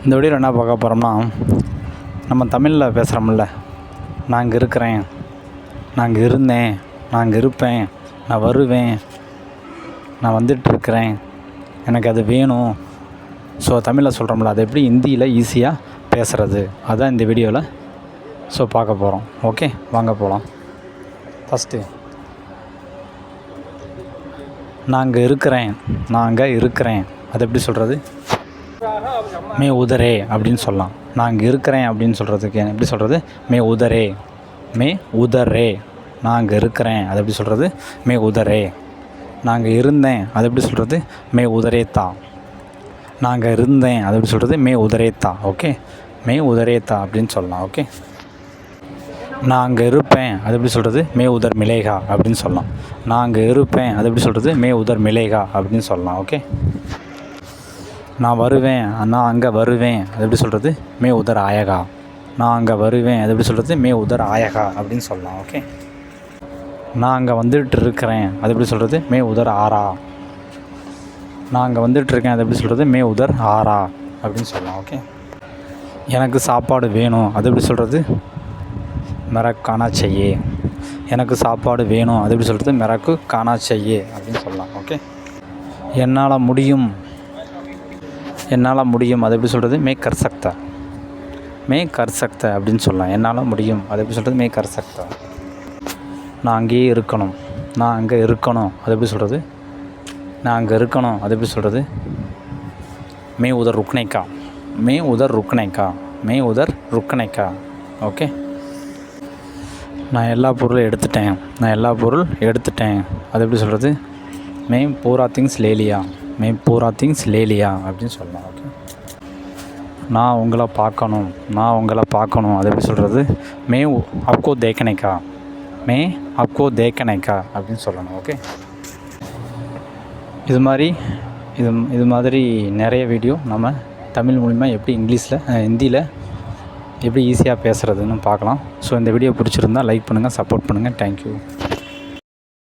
இந்த வீடியோவில் என்ன பார்க்க போகிறோம்னா, நம்ம தமிழில் பேசுகிறோம்ல, நான் இங்கே இருக்கிறேன், நான் இங்கே இருந்தேன், நான் இங்கே இருப்பேன், நான் வருவேன், நான் வந்துட்டுருக்கிறேன், எனக்கு அது வேணும். ஸோ தமிழில் சொல்கிறோம்ல, அது எப்படி ஹிந்தியில் ஈஸியாக பேசுகிறது, அதுதான் இந்த வீடியோவில் பார்க்க போகிறோம். ஓகே, வாங்க போகலாம். ஃபஸ்ட்டு நான் இங்கே இருக்கிறேன், நான் அங்கே இருக்கிறேன், அது எப்படி சொல்கிறது? மே உதரே அப்படின்னு சொல்லலாம். நான் இங்கே இருக்கிறேன் அப்படின்னு சொல்கிறதுக்கு எப்படி சொல்கிறது? மே உதரே, மே உதரே. நான் அங்கே இருக்கிறேன், அது எப்படி சொல்கிறது? மே உதரே. நான் அங்கே இருந்தேன், அது எப்படி சொல்கிறது? மே உதரே தா. நான் அங்கே இருந்தேன், அது எப்படி சொல்கிறது? மே உதரே தா. ஓகே, மே உதரே தா அப்படின்னு சொல்லலாம். ஓகே, நான் அங்கே இருப்பேன், அது எப்படி சொல்கிறது? மே உதர் மிலேகா அப்படின்னு சொல்லலாம். நான் அங்கே இருப்பேன், அது எப்படி சொல்கிறது? மே உதர் மிலேகா அப்படின்னு சொல்லலாம். ஓகே, நான் வருவேன், நான் அங்கே வருவேன், அது எப்படி சொல்கிறது? மே உதர் ஆயகா. நான் அங்கே வருவேன், அது எப்படி சொல்கிறது? மே உதர் ஆயகா அப்படின்னு சொல்லலாம். ஓகே, நான் அங்கே வந்துட்டு இருக்கிறேன், அது எப்படி சொல்கிறது? மே உதர் ஆரா. நான் அங்கே வந்துட்டுருக்கேன், அது எப்படி சொல்கிறது? மே உதர் ஆரா அப்படின்னு சொல்லலாம். ஓகே, எனக்கு சாப்பாடு வேணும், அது எப்படி சொல்கிறது? மெரக் கானா செய்யே. எனக்கு சாப்பாடு வேணும், அது எப்படி சொல்கிறது? மெரக்கு கானா செய்யே அப்படின்னு சொல்லலாம். ஓகே, என்னால் முடியும், என்னால் முடியும், அது எப்படி சொல்கிறது? மே கர் சக்தா. மே கர் சக்தா அப்படின்னு சொல்லலாம். என்னால் முடியும், அது எப்படி சொல்கிறது? மே கர் சக்தா. நான் அங்கேயே இருக்கணும், நான் அங்கே இருக்கணும், அது எப்படி சொல்கிறது? நான் அங்கே இருக்கணும், அது எப்படி சொல்கிறது? மே உதர் ருக்னைக்கா. மே உதர் ருக்னைக்கா, மே உதர் ருக்னைக்கா. ஓகே, நான் எல்லா பொருளும் எடுத்துட்டேன், நான் எல்லா பொருள் எடுத்துட்டேன், அது எப்படி சொல்கிறது? மே பூரா திங்ஸ் லேலியா. மே பூரா திங்ஸ் லேலியா அப்படின்னு சொல்லலாம். ஓகே, நான் உங்களை பார்க்கணும், நான் உங்களை பார்க்கணும், அது எப்படி சொல்கிறது? மே அப்கோ தேக்கனைக்கா. மே அப்கோ தேக்கனைக்கா அப்படின்னு சொல்லணும். ஓகே, இது மாதிரி நிறைய வீடியோ நம்ம தமிழ் மூலிமா எப்படி இங்கிலீஷில் ஹிந்தியில் எப்படி ஈஸியாக பேசுகிறதுன்னு பார்க்கலாம். ஸோ இந்த வீடியோ பிடிச்சிருந்தால் லைக் பண்ணுங்கள், சப்போர்ட் பண்ணுங்கள். தேங்க்யூ.